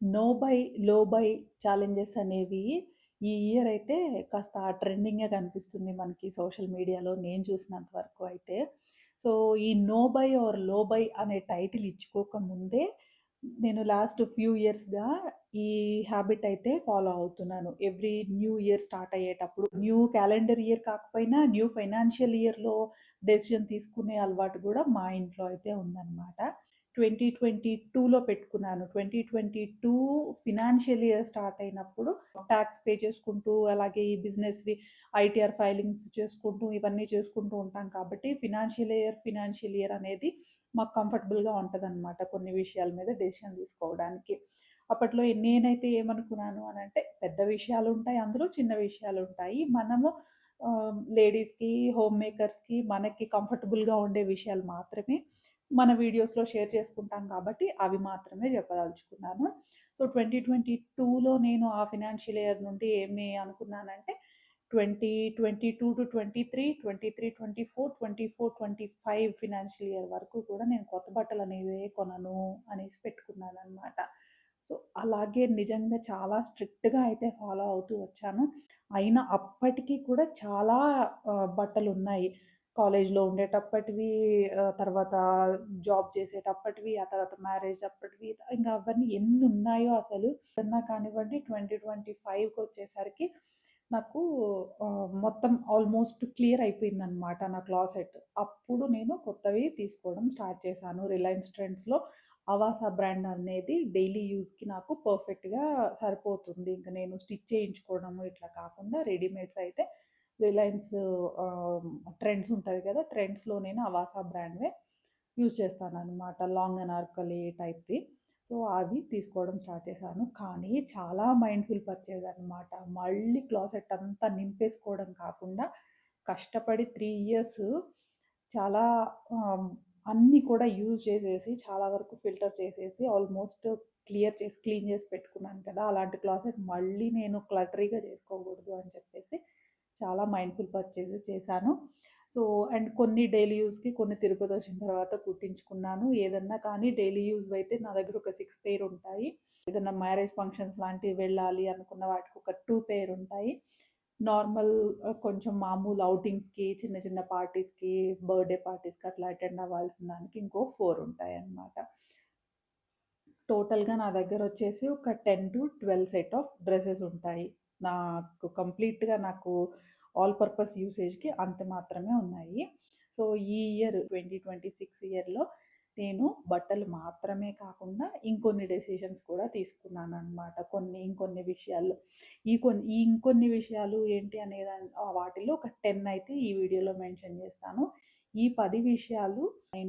No by, లో by challenges అనేవి ఈ ఇయర్ అయితే కాస్త ట్రెండింగే కనిపిస్తుంది మనకి సోషల్ మీడియాలో నేను చూసినంత వరకు అయితే. సో, ఈ నో బై ఆర్ లో బై అనే టైటిల్ ఇచ్చుకోక ముందే నేను లాస్ట్ ఫ్యూ ఇయర్స్‌గా ఈ హాబిట్ అయితే ఫాలో అవుతున్నాను. ఎవ్రీ న్యూ ఇయర్ స్టార్ట్ అయ్యేటప్పుడు న్యూ క్యాలెండర్ ఇయర్ కాకపోయినా న్యూ ఫైనాన్షియల్ ఇయర్‌లో డెసిషన్ తీసుకునే అలవాటు గూడా మా ఇంట్లో అయితే ఉందనమాట. 2022లో పెట్టుకున్నాను. 2022 ఫినాన్షియల్ ఇయర్ స్టార్ట్ అయినప్పుడు టాక్స్ పే చేసుకుంటూ, అలాగే ఈ బిజినెస్‌వి ఐటీఆర్ ఫైలింగ్స్ చేసుకుంటూ, ఇవన్నీ చేసుకుంటూ ఉంటాం కాబట్టి ఫినాన్షియల్ ఇయర్ అనేది మాకు కంఫర్టబుల్‌గా ఉంటదనమాట. కొన్ని విషయాల మీద డెసిషన్ తీసుకోవడానికి. అప్పట్లో నేనైతే ఏమనుకున్నాను అనంటే, పెద్ద విషయాలుంటాయి, అందులో చిన్న విషయాలుంటాయి. మనము లేడీస్‌కి, హోమ్ మేకర్స్‌కి మనకి కంఫర్టబుల్‌గా ఉండే విషయాలు మాత్రమే మన వీడియోస్‌లో షేర్ చేసుకుంటాం కాబట్టి, అవి మాత్రమే చెప్పదలుచుకున్నాను. సో, 2022లో నేను ఆ ఫినాన్షియల్ ఇయర్ నుండి ఏమి అనుకున్నానంటే, 2022-23, 23-24, 24-25 ఫినాన్షియల్ ఇయర్ వరకు కూడా నేను కొత్త బట్టలనేవే కొనను అనేసి పెట్టుకున్నాననమాట. సో, అలాగే నిజంగా చాలా స్ట్రిక్ట్‌గా అయితే ఫాలో అవుతూ వచ్చాను. అయినా అప్పటికి కూడా చాలా బట్టలున్నాయి. కాలేజ్‌లో ఉండేటప్పటివి, తర్వాత జాబ్ చేసేటప్పటివి, ఆ తర్వాత మ్యారేజ్ అప్పటివి, ఇంకా అవన్నీ ఎన్నున్నాయో అసలు. ఏదన్నా కానివ్వండి 2025కొచ్చేసరికి నాకు మొత్తం ఆల్మోస్ట్ క్లియర్ అయిపోయిందనమాట నా క్లాసెట్. అప్పుడు నేను కొత్తవి తీసుకోవడం స్టార్ట్ చేశాను. రిలయన్స్ ట్రెండ్స్‌లో అవాసా బ్రాండ్ అనేది డైలీ యూజ్‌కి నాకు పర్ఫెక్ట్‌గా సరిపోతుంది. ఇంక నేను స్టిచ్ చేయించుకోవడము ఇట్లా కాకుండా రెడీమేడ్స్ అయితే రిలయన్స్ ట్రెండ్స్ ఉంటది కదా! ట్రెండ్స్‌లో నేను అవాసా బ్రాండ్‌వే యూజ్ చేస్తాననమాట. లాంగ్ అనార్కలి టైప్‌వి. సో, అవి తీసుకోవడం స్టార్ట్ చేశాను. కానీ చాలా మైండ్‌ఫుల్ పర్చేజ్ అనమాట. మళ్ళీ క్లాసెట్ అంతా నింపేసుకోవడం కాకుండా కష్టపడి 3 ఇయర్స్ చాలా ఆహ్, అన్నీ కూడా యూజ్ చేసేసి చాలా వరకు ఫిల్టర్ చేసేసి ఆల్మోస్ట్ క్లీన్ చేసి పెట్టుకున్నాను కదా! అలాంటి క్లాసెట్ మళ్ళీ నేను క్లటరీగా చేసుకోకూడదు అని చెప్పేసి చాలా మైండ్‌ఫుల్ పర్చేసెస్ చేశాను. సో, అండ్ కొన్ని డైలీ యూజ్‌కి, కొన్ని తిరుపతొచ్చిన తర్వాత కుట్టించుకున్నాను. ఏదన్నా కానీ డైలీ యూజ్‌వయితే నా దగ్గర ఒక 6 పెయిర్ ఉంటాయి. ఏదన్నా మ్యారేజ్ ఫంక్షన్స్ లాంటివి వెళ్ళాలి అనుకున్న వాటికి ఒక 2 పెయిర్ ఉంటాయి. నార్మల్ కొంచెం మామూలు ఔటింగ్స్‌కి, చిన్న చిన్న పార్టీస్‌కి, బర్త్‌డే పార్టీస్‌కి అట్లా అటెండ్ అవ్వాల్సిన దానికి ఇంకో 4 ఉంటాయన్నమాట. టోటల్‌గా నా దగ్గరొచ్చేసి ఒక 10-12 సెట్ ఆఫ్ డ్రెసెస్ ఉంటాయి. నాకు ఆల్ పర్పస్ యూసేజ్‌కి అంత మాత్రమే ఉన్నాయి. సో, ఈ ఇయర్ 2026 ఇయర్‌లో నేను బట్టలు మాత్రమే కాకుండా ఇంకొన్ని డెసిషన్స్ కూడా తీసుకున్నాననమాట. ఇంకొన్ని విషయాల్లో. ఈ ఇంకొన్ని విషయాలు ఏంటి వాటిలో ఒక 10 అయితే ఈ వీడియోలో మెన్షన్ చేస్తాను. ఈ 10 విషయాలు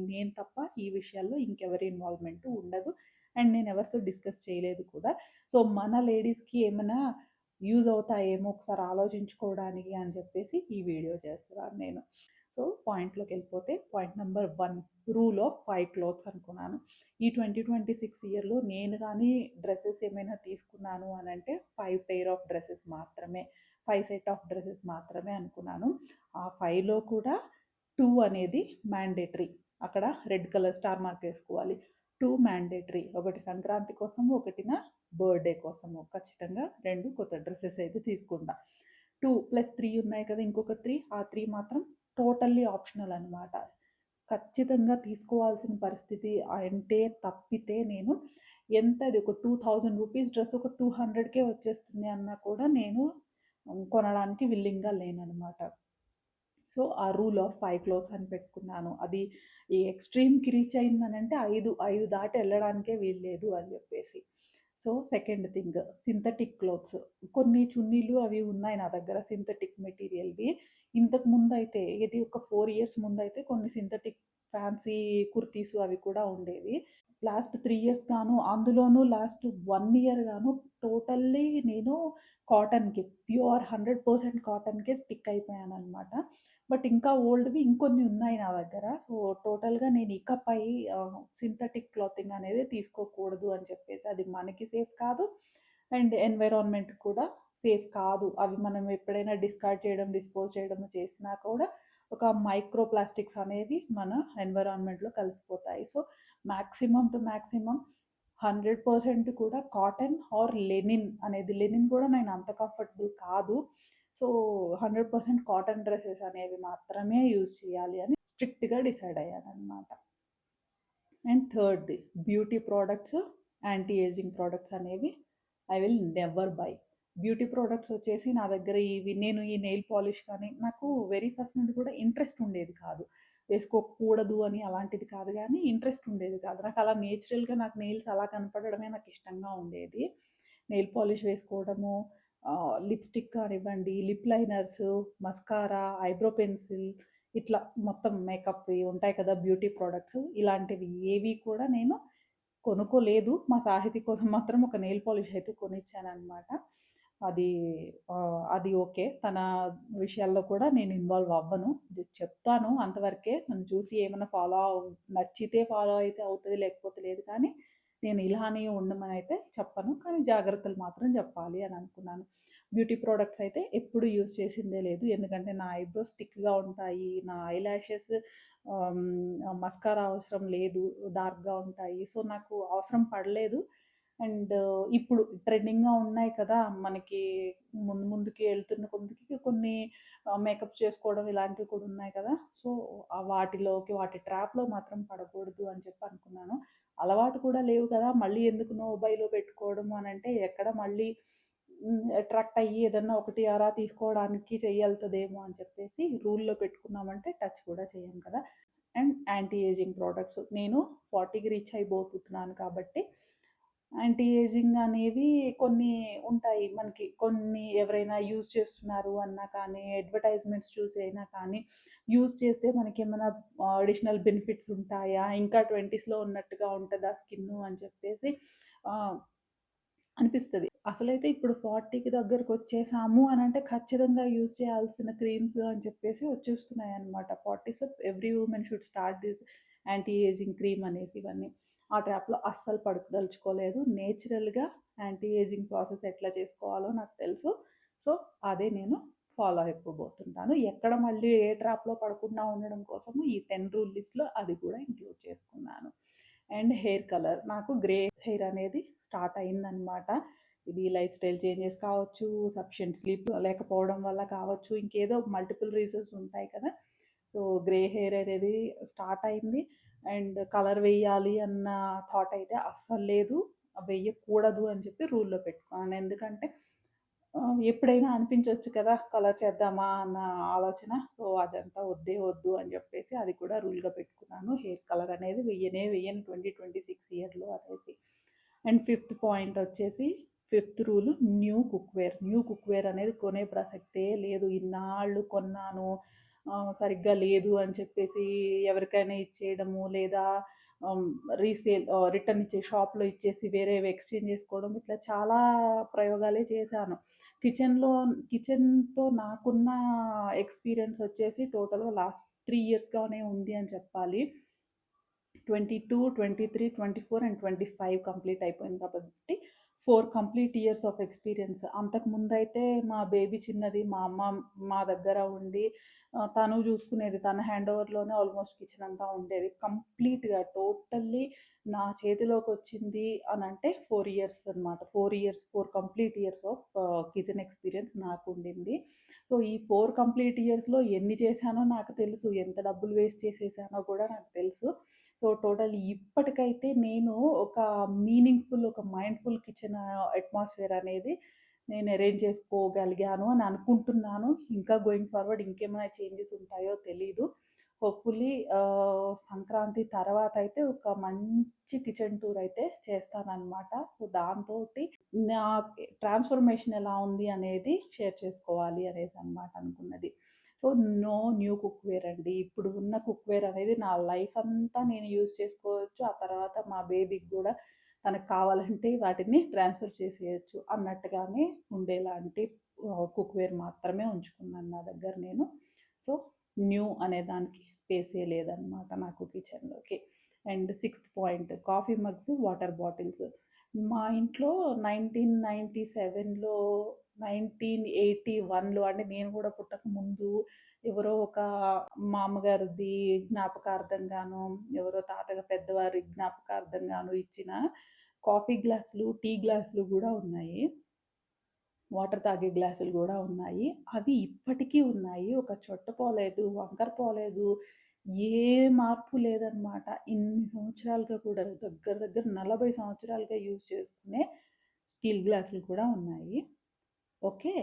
నేను తప్ప ఈ విషయాల్లో ఇంకెవరి ఇన్వాల్వ్‌మెంట్ ఉండదు. అండ్ నేను ఎవరితో డిస్కస్ చేయలేదు కూడా. సో, మన లేడీస్‌కి ఏమైనా యూజ్ అవుతాయేమో ఒకసారి ఆలోచించుకోవడానికి అని చెప్పేసి ఈ వీడియో చేస్తున్నాను నేను. సో, పాయింట్‌లోకెళ్ళిపోతే point number 1 rule of 5 clothes అనుకున్నాను. ఈ 2026 ఇయర్‌లో నేను గానీ డ్రెసెస్ ఏమైనా తీసుకున్నాను అనంటే 5 పెయిర్ ఆఫ్ డ్రెసెస్ మాత్రమే. 5 సెట్ ఆఫ్ డ్రెసెస్ మాత్రమే అనుకున్నాను. ఆ 5లో కూడా 2 అనేది మ్యాండేటరీ. అక్కడ రెడ్ కలర్ స్టార్ మార్క్ ఏసుకోవాలి. 2 మ్యాండేటరీ. ఒకటి సంక్రాంతి కోసము, ఒకటి నా బర్త్‌డే కోసము. ఖచ్చితంగా 2 కొత్త డ్రెసెస్ అయితే తీసుకుంటా. 2+3 ఉన్నాయి కదా! ఇంకొక 3 ఆ 3 మాత్రం టోటల్లీ ఆప్షనల్ అనమాట. ఖచ్చితంగా తీసుకోవాల్సిన పరిస్థితి అంటే తప్పితే నేను ఎంతది ఒక 2000 రూపీస్ డ్రెస్ ఒక 200కే వచ్చేస్తుంది అన్నా కూడా నేను కొనడానికి విల్లింగ్‌గా లేననమాట. సో, ఆ రూల్ ఆఫ్ 5 క్లోత్స్ అని పెట్టుకున్నాను. అది ఈ ఎక్స్‌ట్రీమ్‌కి రీచ్ అయిందనంటే 5 దాటి ఎళ్ళడానికే వీల్లేదు అని జెప్పేసి. So, second thing synthetic clothes. కొన్ని చున్నీలు అవి ఉన్నాయి నా దగ్గర సింథటిక్ మెటీరియల్‌వి. ఇంతకు ముందయితే ఒక 4 ఇయర్స్ ముందయితే కొన్ని సింథటిక్ ఫ్యాన్సీ కుర్తీస్ అవి కూడా ఉండేవి. లాస్ట్ 3 ఇయర్స్ గాను, అందులోనూ లాస్ట్ 1 ఇయర్ గాను టోటల్లీ నేను కాటన్‌కి ప్యూర్ 100% కాటన్‌కే స్టిక్ అయిపోయాననమాట. బట్ ఇంకా ఓల్డ్‌వి ఇంకొన్ని ఉన్నాయి నా దగ్గర. సో, టోటల్‌గా నేను ఇకపై సింథటిక్ క్లాతింగ్ అనేది తీసుకోకూడదు అని చెప్పేసి, అది మనకి సేఫ్ కాదు. అండ్ ఎన్విరాన్మెంట్ కూడా సేఫ్ కాదు. అవి మనం ఎప్పుడైనా డిస్పోజ్ చేయడం చేసినా కూడా ఒక మైక్రో ప్లాస్టిక్స్ అనేవి మన ఎన్విరాన్మెంట్‌లో కలిసిపోతాయి. సో, మాక్సిమం టు మాక్సిమం 100% కూడా కాటన్ ఆర్ లెనిన్ అనేది. లెనిన్ కూడా నేను అంత కంఫర్టబుల్ కాదు. సో, 100% కాటన్ డ్రెసెస్ అనేవి మాత్రమే యూజ్ చేయాలి అని స్ట్రిక్ట్‌గా డిసైడ్ అయ్యాననమాట. అండ్ థర్డ్‌ది beauty products, anti aging products అనేవి I will never buy. Beauty products వచ్చేసి నా దగ్గర నేను ఈ నెయిల్ పాలిష్ కానీ నాకు వెరీ ఫస్ట్ నుండి కూడా ఇంట్రెస్ట్ ఉండేది కాదు. వేసుకోకూడదు అని అలాంటిది కాదు గానీ ఇంట్రెస్ట్ ఉండేది కాదు. నాకు అలా నేచురల్‌గా నాకు నెయిల్స్ అలా కనపడడమే నాకు ఇష్టంగా ఉండేది. నెయిల్ పాలిష్ వేసుకోవడము, లిప్‌స్టిక్ కానివ్వండి, lip liners, mascara, eyebrow pencil ఇట్లా మొత్తం మేకప్‌వి ఉంటాయి కదా! బ్యూటీ ప్రొడక్ట్స్ ఇలాంటివి ఏవి కూడా నేను కొనుక్కోలేదు. మా సాహితి కోసం మాత్రం ఒక నెయిల్ పాలిష్ అయితే కొనిచ్చాననమాట. అది అది ఓకే. తన విషయాల్లో కూడా నేను ఇన్వాల్వ్ అవ్వను. జస్ట్ చెప్తాను అంతవరకే. నన్ను చూసి ఏమన్నా నచ్చితే ఫాలో అయితే అవుతది. లేకపోతే లేదు. కానీ నేను ఇలానే ఉండమనైతే చెప్పను. కానీ జాగ్రత్తలు మాత్రం చెప్పాలి అని అనుకున్నాను. బ్యూటీ ప్రొడక్ట్స్ అయితే ఎప్పుడు యూజ్ చేసిందే లేదు. ఎందుకంటే నా ఐబ్రోస్ థిక్‌గా ఉంటాయి. నా ఐలాషెస్ మస్కారా అవసరం లేదు. డార్క్‌గా ఉంటాయి. సో, నాకు అవసరం పడలేదు. అండ్ ఇప్పుడు ట్రెండింగ్‌గా ఉన్నాయి కదా! మనకి ముందుకి ఎళ్తున్న కొద్దికి కొన్ని మేకప్ చేసుకోవడం ఇలాంటివి కూడా ఉన్నాయి కదా! సో, వాటి ట్రాప్‌లో మాత్రం పడకూడదు అని చెప్పి అనుకున్నాను. అలవాటు కూడా లేవు కదా! మళ్ళీ ఎందుకు నోబైలో పెట్టుకోవడము అనంటే ఎక్కడ మళ్ళీ అట్రాక్ట్ అయ్యి ఏదన్నా ఒకటి అరా తీసుకోవడానికి చెయ్యెళ్తదేమో అని చెప్పేసి రూల్‌లో పెట్టుకున్నామంటే టచ్ కూడా చెయ్యం కదా! And anti aging products. నేను 40కి రీచ్ అయిపోతున్నాను కాబట్టి యాంటీ ఏజింగ్ అనేవి కొన్ని ఉంటాయి. మనకి కొన్ని ఎవరైనా యూజ్ చేస్తున్నారు అన్నా కానీ, అడ్వర్టైజ్‌మెంట్స్ చూసి అయినా కానీ, యూజ్ చేస్తే మనకేమైనా అడిషనల్ బెనిఫిట్స్ ఉంటాయా? ఇంకా 20స్‌లో ఉన్నట్టుగా ఉంటదా స్కిన్ను అని చెప్పేసి ఆహ్, అనిపిస్తది. అసలైతే ఇప్పుడు 40కి దగ్గరకొచ్చేసాము అనంటే ఖచ్చితంగా యూజ్ చేయాల్సిన క్రీమ్స్ అని చెప్పేసి వచ్చేస్తున్నాయన్నమాట. 40స్‌లో every women should start this anti aging cream అనేసి ఇవన్నీ. ఆ ట్రాప్‌లో అస్సలు పడదలుచుకోలేదు. నేచురల్‌గా యాంటీ ఏజింగ్ ప్రాసెస్ ఎట్లా చేసుకోవాలో నాకు తెలుసు. సో, అదే నేను ఫాలో అయిపోబోతుంటాను. ఎక్కడ మళ్ళీ ఏ ట్రాప్‌లో పడకుండా ఉండడం కోసము ఈ 10 రూల్ లిస్ట్‌లో అది కూడా ఇంక్లూడ్ చేసుకున్నాను. And hair colour. నాకు గ్రే హెయిర్ అనేది స్టార్ట్ అయిందనమాట. ఇది లైఫ్ స్టైల్ చేంజెస్ కావచ్చు, సఫిషియెంట్ స్లీప్ లేకపోవడం వల్ల కావచ్చు, ఇంకేదో మల్టిపుల్ రీజన్స్ ఉంటాయి కదా! సో, గ్రే హెయిర్ అనేది స్టార్ట్ అయింది. అండ్ కలర్ వేయాలి అన్న థాట్ అయితే అస్సలు లేదు. వేయకూడదు అని చెప్పి రూల్‌లో పెట్టుకున్నాను. ఎందుకంటే ఎప్పుడైనా అనిపించొచ్చు కదా! కలర్ చేద్దామా అన్న ఆలోచన. సో, అదంతా వద్దే వద్దు అని చెప్పేసి అది కూడా రూల్‌గా పెట్టుకున్నాను. హెయిర్ కలర్ అనేది వెయ్యను 2026 ఇయర్‌లో అనేసి. అండ్ ఫిఫ్త్ పాయింట్ వచ్చేసి fifth rule new cookware. New cookware అనేది కొనే ప్రసక్తే లేదు. ఇన్నాళ్ళు కొన్నాను సరిగ్గా లేదు అని చెప్పేసి ఎవరికైనా ఇచ్చేయడము లేదా ఆహ్, రిటర్న్ ఇచ్చే షాప్‌లో ఇచ్చేసి వేరేవి ఎక్స్‌చేంజ్ చేసుకోవడం ఇట్లా చాలా ప్రయోగాలే చేశాను. కిచెన్‌తో నాకున్న ఎక్స్‌పీరియన్స్ వచ్చేసి టోటల్‌గా లాస్ట్ 3 ఇయర్స్‌గానే ఉంది అని చెప్పాలి. 22, 23, 24 అండ్ 25 కంప్లీట్ అయిపోయింది కాబట్టి 4 కంప్లీట్ ఇయర్స్ ఆఫ్ ఎక్స్‌పీరియన్స్. అంతకుముందయితే మా బేబీ చిన్నది. మా అమ్మ మా దగ్గర ఉండి తను చూసుకునేది. తన హ్యాండ్ ఓవర్‌లోనే ఆల్మోస్ట్ కిచెన్ అంతా ఉండేది. కంప్లీట్‌గా టోటల్లీ నా చేతిలోకొచ్చింది అనంటే 4 ఇయర్స్ అనమాట. 4 complete years of kitchen experience నాకుండింది. సో, ఈ 4 కంప్లీట్ ఇయర్స్‌లో ఎన్ని చేశానో నాకు తెలుసు. ఎంత డబ్బులు వేస్ట్ చేసేసానో కూడా నాకు తెలుసు. సో, టోటల్ ఇప్పటికైతే నేను ఒక ఒక మైండ్‌ఫుల్ కిచెన్ అట్మాస్ఫియర్ అనేది నేను అరేంజ్ చేసుకోగలిగాను అని అనుకుంటున్నాను. ఇంకా గోయింగ్ ఫార్వర్డ్ ఇంకేమైనా చేంజెస్ ఉంటాయో తెలీదు. హోప్‌ఫుల్లీ సంక్రాంతి తర్వాతయితే ఒక మంచి కిచెన్ టూర్ అయితే చేస్తాననమాట. సో, దాంతోటి నా ట్రాన్స్‌ఫర్మేషన్ ఎలా ఉంది అనేది షేర్ చేసుకోవాలి అనేసనమాట అనుకున్నది. సో, నో న్యూ కుక్‌వేర్ అండి. ఇప్పుడు ఉన్న కుక్‌వేర్ అనేది నా లైఫ్ అంతా నేను యూజ్ చేసుకోవచ్చు. ఆ తర్వాత మా బేబీకి గూడా తనకు కావాలంటే వాటిని ట్రాన్స్‌ఫర్ చేసేయొచ్చు అన్నట్టుగానే ఉండేలాంటి కుక్‌వేర్ మాత్రమే ఉంచుకున్నాను నా దగ్గర నేను. సో, న్యూ అనే దానికి స్పేసే లేదనమాట నాకు కిచెన్‌లోకి. And sixth point coffee mugs, water bottles. మా ఇంట్లో 1997లో, 1981లో అంటే నేను గూడా పుట్టకముందు ఎవరో ఒక మామగారిది జ్ఞాపకార్థంగానో, ఎవరో పెద్దవారి జ్ఞాపకార్థంగానో ఇచ్చిన కాఫీ గ్లాసులు, టీ గ్లాసులు గూడా ఉన్నాయి. వాటర్ తాగే గ్లాసులు గూడా ఉన్నాయి. అవి ఇప్పటికీ ఉన్నాయి. ఒక చొట్ట పోలేదు, వంకర పోలేదు. ఏ మార్పు లేదనమాట. ఇన్ని సంవత్సరాలుగా కూడా దగ్గర దగ్గర 40 సంవత్సరాలుగా యూజ్ చేసుకునే స్టీల్ గ్లాసులు కూడా ఉన్నాయి. ఓకే.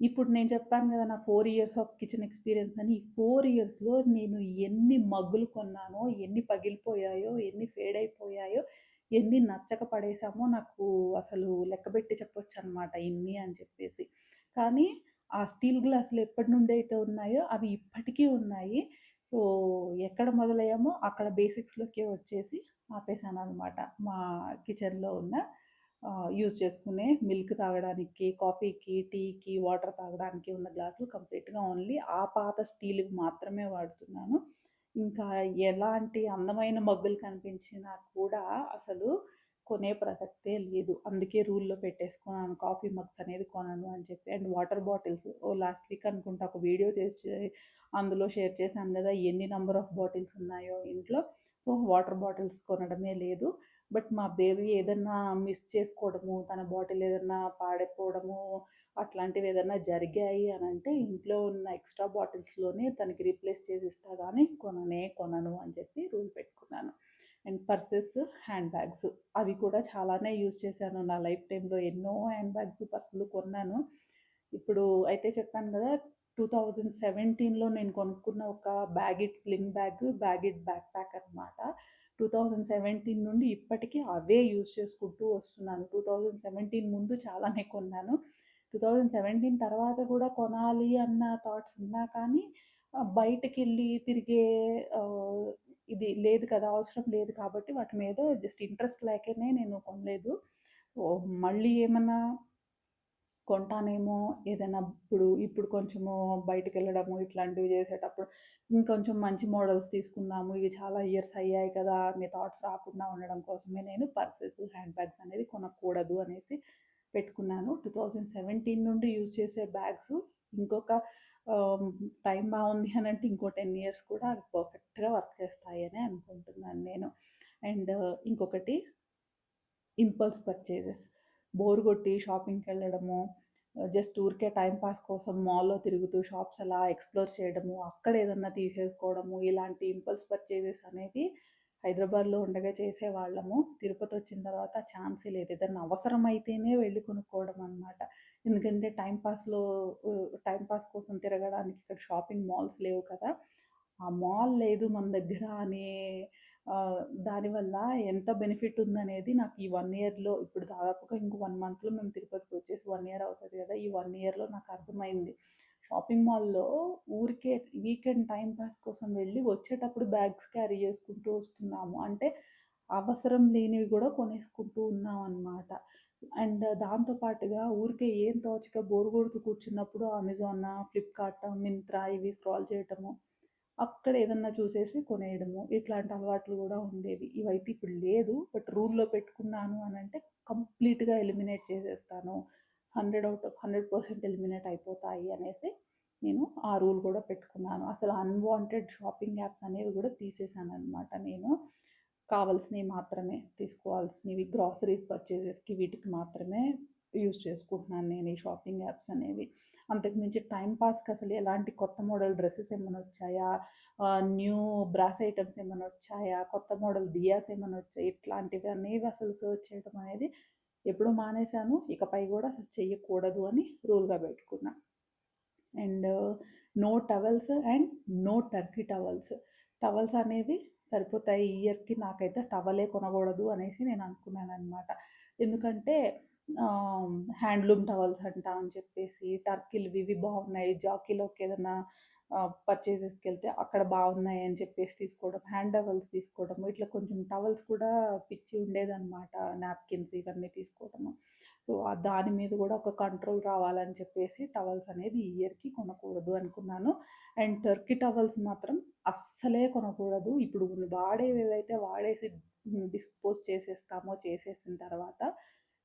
ఇప్పుడు నేను చెప్పాను గదా! నా 4 ఇయర్స్ ఆఫ్ కిచెన్ ఎక్స్‌పీరియన్స్ అని. ఈ 4 ఇయర్స్‌లో నేను ఎన్ని మగ్గులు కొన్నానో, ఎన్ని పగిలిపోయాయో, ఎన్ని ఫేడ్ అయిపోయాయో, ఎన్ని నచ్చక పడేసామో నాకు అసలు లెక్కబెట్టి చెప్పొచ్చనమాట ఇన్ని అని చెప్పేసి. కానీ ఆ స్టీల్ గ్లాసులు ఎప్పటి నుండి అయితే ఉన్నాయో అవి ఇప్పటికీ ఉన్నాయి. సో, ఎక్కడ మొదలయ్యామో అక్కడ బేసిక్స్‌లోకే వచ్చేసి ఆపేసాననమాట. మా కిచెన్‌లో ఉన్న యూజ్ చేసుకునే మిల్క్ తాగడానికి, కాఫీకి, టీకి, వాటర్ తాగడానికి ఉన్న గ్లాసులు కంప్లీట్‌గా ఓన్లీ ఆ పాత స్టీల్‌వి మాత్రమే వాడుతున్నాను. ఇంకా ఎలాంటి అందమైన మగ్గులు కనిపించినా కూడా అసలు కొనే ప్రసక్తే లేదు. అందుకే రూల్‌లో పెట్టేసుకున్నాను. కాఫీ మగ్స్ అనేది కొనను అని చెప్పి. And water bottles last week అనుకుంటా ఒక వీడియో చేసి అందులో షేర్ చేశాను గదా! ఎన్ని నంబర్ ఆఫ్ బాటిల్స్ ఉన్నాయో ఇంట్లో. సో, వాటర్ బాటిల్స్ కొనడమే లేదు. బట్ మా బేబీ ఏదన్నా మిస్ చేసుకోవడము, తన బాటిల్ ఏదన్నా పాడైపోవడము, అట్లాంటివి ఏదన్నా జరిగాయి అనంటే ఇంట్లో ఉన్న ఎక్స్‌ట్రా బాటిల్స్‌లోనే తనకి రీప్లేస్ చేసిస్తా గానీ కొనను అని చెప్పి రూల్ పెట్టుకున్నాను. అండ్ పర్సెస్, హ్యాండ్ బ్యాగ్స్ అవి కూడా చాలానే యూజ్ చేశాను. నా లైఫ్ టైమ్‌లో ఎన్నో హ్యాండ్ బ్యాగ్స్, పర్సులు కొన్నాను. ఇప్పుడు అయితే చెప్పాను గదా! 2017లో నేను కొనుక్కున్న ఒక బ్యాగిట్ స్లింగ్ బ్యాగ్, బ్యాగిట్ బ్యాక్ ప్యాక్ అనమాట. 2017 నుండి ఇప్పటికి అవే యూజ్ చేసుకుంటూ వస్తున్నాను. 2017 ముందు చాలానే కొన్నాను. 2017 తర్వాత కూడా కొనాలి అన్న థాట్స్ ఉన్నా కానీ బయటకెళ్ళి తిరిగే ఆహ్, ఇది లేదు కదా! అవసరం లేదు కాబట్టి వాటి మీద జస్ట్ ఇంట్రెస్ట్ లేకనే నేను కొనలేదు. మళ్ళీ ఏమన్నా కొంటానేమో ఏదైనా ఇప్పుడు కొంచెము బయటికెళ్ళడము ఇట్లాంటివి చేసేటప్పుడు ఇంకొంచెం మంచి మోడల్స్ తీసుకుందాము. ఇవి చాలా ఇయర్స్ అయ్యాయి కదా! అనే థాట్స్ రాకుండా ఉండడం కోసమే నేను పర్సెస్, హ్యాండ్ బ్యాగ్స్ అనేది కొనకూడదు అనేసి పెట్టుకున్నాను. 2017 నుండి యూజ్ చేసే బ్యాగ్స్ ఇంకొక ఆహ్, టైం బావుంది అనంటే ఇంకో 10 ఇయర్స్ కూడా అవి పర్ఫెక్ట్‌గా వర్క్ చేస్తాయనే అనుకుంటున్నాను నేను. అండ్ ఇంకొకటి ఇంపల్స్ పర్చేజెస్. బోర్ కొట్టి షాపింగ్‌కెళ్ళడము, జస్ట్ ఊరికే టైమ్ పాస్ కోసం మాల్‌లో తిరుగుతూ షాప్స్ అలా ఎక్స్‌ప్లోర్ చేయడము, అక్కడ ఏదన్నా తీసేసుకోవడము, ఇలాంటి ఇంపల్స్ పర్చేజెస్ అనేవి హైదరాబాద్‌లో ఉండగా చేసేవాళ్ళము. తిరుపతొచ్చిన తర్వాత ఛాన్సే లేదు. ఏదన్నా అవసరమైతేనే వెళ్లి కొనుక్కోవడం అనమాట. ఎందుకంటే టైమ్ పాస్ కోసం తిరగడానికి ఇక్కడ షాపింగ్ మాల్స్ లేవు కదా! ఆ మాల్ లేదు మన దగ్గర అనే దానివల్ల ఎంత బెనిఫిట్ ఉందనేది నాకు ఈ 1 ఇయర్‌లో ఇప్పుడు దాదాపుగా ఇంకో 1 మంత్‌లో మేము తిరుపతికొచ్చేసి 1 ఇయర్ అవుతది గదా! ఈ 1 ఇయర్‌లో నాకు అర్థమైంది. షాపింగ్ మాల్‌లో ఊరికే వీకెండ్ టైమ్ పాస్ కోసం వెళ్ళి వచ్చేటప్పుడు బ్యాగ్స్ క్యారీ చేసుకుంటూ వస్తున్నాము. అంటే అవసరం లేనివి గూడా కొనేసుకుంటూ ఉన్నామనమాట. అండ్ దాంతో పాటుగా ఊరికే ఏం తోచక బోర్ కొడుతూ కూర్చున్నప్పుడు అమెజాన్, ఫ్లిప్‌కార్ట్, మింత్రా ఇవి స్క్రాల్ చేయటము. అక్కడ ఏదన్నా చూసేసి కొనేయడము. ఇట్లాంటి అలవాట్లు గూడా ఉండేవి. ఇవైతే ఇప్పుడు లేదు. బట్ రూల్‌లో పెట్టుకున్నాను అనంటే కంప్లీట్‌గా ఎలిమినేట్ చేసేస్తాను. 100 ఔట్ ఆఫ్ 100% ఎలిమినేట్ అయిపోతాయి అనేసి నేను ఆ రూల్ గూడా పెట్టుకున్నాను. అసలు అన్‌వాంటెడ్ షాపింగ్ యాప్స్ అనేవి గూడా తీసేసాననమాట నేను. కావాల్సినవి మాత్రమే తీసుకోవాల్సినవి గ్రాసరీస్ పర్చేజెస్‌కి వీటికి మాత్రమే యూజ్ చేసుకుంటున్నాను నేను ఈ షాపింగ్ యాప్స్ అనేవి. అంతకు మించి టైమ్ పాస్‌కి అసలు ఎలాంటి కొత్త మోడల్ డ్రెసెస్ ఏమన్నా వచ్చాయా? న్యూ బ్రాస్ ఐటెమ్స్ ఏమన్నా వచ్చాయా? కొత్త మోడల్ దియాస్ ఏమన్నా వచ్చాయా? ఇట్లాంటివి అనేవి అసలు సెర్చ్ చేయడం అనేది ఎప్పుడో మానేశాను. ఇకపై గూడా అసలు చెయ్యకూడదు అని రూల్‌గా పెట్టుకున్నా. And no towels and no turkey towels. Towels అనేవి సరిపోతాయి ఈ ఇయర్‌కి నాకైతే టవలే కొనకూడదు అనేసి నేను అనుకున్నాననమాట. ఎందుకంటే హ్యాండ్లూమ్ టవల్స్ అంట అని చెప్పేసి టర్కీలువి ఇవి బాగున్నాయి. జాకీలోకి ఏదన్నా పర్చేజెస్‌కెళ్తే అక్కడ బాగున్నాయి అని చెప్పేసి తీసుకోవడం. హ్యాండ్ టవల్స్ తీసుకోవడము. ఇట్లా కొంచెం టవల్స్ కూడా పిచ్చి ఉండేదనమాట. నాప్కిన్స్ ఇవన్నీ తీసుకోవడము. సో, దాని మీద గూడా ఒక కంట్రోల్ రావాలని చెప్పేసి టవల్స్ అనేది ఈ ఇయర్‌కి కొనకూడదు అనుకున్నాను. అండ్ టర్కీ టవల్స్ మాత్రం అస్సలే కొనకూడదు. ఇప్పుడు వాడేవేవైతే వాడేసి డిస్పోజ్ చేసేస్తామో చేసేసిన తర్వాత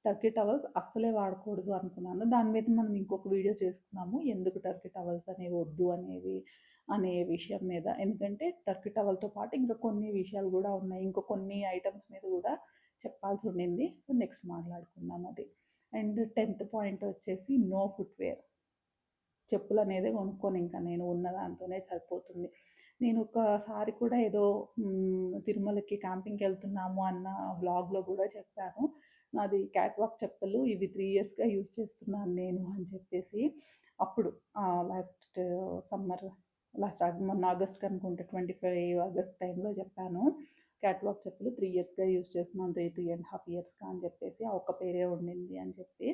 టర్కీ టవల్స్ అస్సలే వాడకూడదు అనుకున్నాను. దాని మీద మనం ఇంకొక వీడియో చేసుకున్నాము. ఎందుకు టర్కీ టవల్స్ అనేవి వద్దు అనే విషయం మీద. ఎందుకంటే టర్కీ టవల్‌తో పాటు ఇంకా కొన్ని విషయాలు గూడా ఉన్నాయి. ఇంక కొన్ని ఐటెమ్స్ మీద గూడా చెప్పాల్సి ఉండింది. సో నెక్స్ట్ మాట్లాడుకుందాం అది. అండ్ 10th పాయింట్ వచ్చేసి నో ఫుట్‌వేర్. చెప్పులనేదే కొనుక్కోను, ఇంకా నేను ఉన్న దాంతోనే సరిపోతుంది. నేను ఒకసారి కూడా ఏదో తిరుమలకి క్యాంపింగ్‌కెళ్తున్నాము అన్న వ్లాగ్‌లో కూడా చెప్పాను. నాది క్యాట్ వాక్ చెప్పులు ఇవి 3 ఇయర్స్‌గా యూజ్ చేస్తున్నాను నేను అని చెప్పేసి. అప్పుడు లాస్ట్ సమ్మర్ మొన్న ఆగస్ట్‌కి అనుకుంటా 25 ఆగస్ట్ టైంలో చెప్పాను. క్యాట్ వాక్ చెప్పులు 3 ఇయర్స్‌గా యూజ్ చేస్తున్నాను. 3 ఇయర్స్‌గా అని చెప్పేసి. ఆ ఒక్క పేరే ఉండింది అని చెప్పి.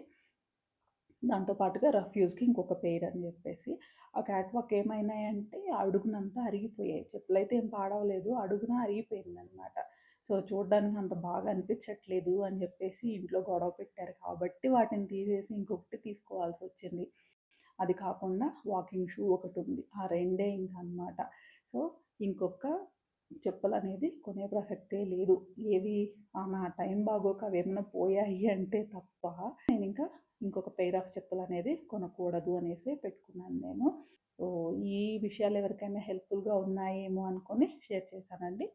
దాంతో పాటుగా రఫ్ యూజ్‌కి ఇంకొక పెయిర్ అని చెప్పేసి. ఆ క్యాట్ వాక్ ఏమైనాయంటే అడుగునంతా అరిగిపోయాయి. చెప్పులైతే ఏం పాడవలేదు. అడుగున అరిగిపోయిందనమాట. సో చూడ్డానికి అంత బాగా అనిపించట్లేదు అని చెప్పేసి ఇంట్లో గొడవ పెట్టారు కాబట్టి వాటిని తీసేసి ఇంకొకటి తీసుకోవాల్సొచ్చింది. అది కాకుండా వాకింగ్ షూ ఒకటుంది. ఆ రెండే ఇంకనమాట. సో ఇంకొక చెప్పులనేది కొనే ప్రసక్తే లేదు. ఏవి నా టైం బాగోక అవేమన్నా పోయాయి అంటే తప్ప నేనింకా ఇంకొక పెయిర్ ఆఫ్ చెప్పులనేది కొనకూడదు అనేసి పెట్టుకున్నాను నేను. సో ఈ విషయాలు ఎవరికైనా హెల్ప్‌ఫుల్‌గా ఉన్నాయేమో అనుకోని షేర్ చేశానండి.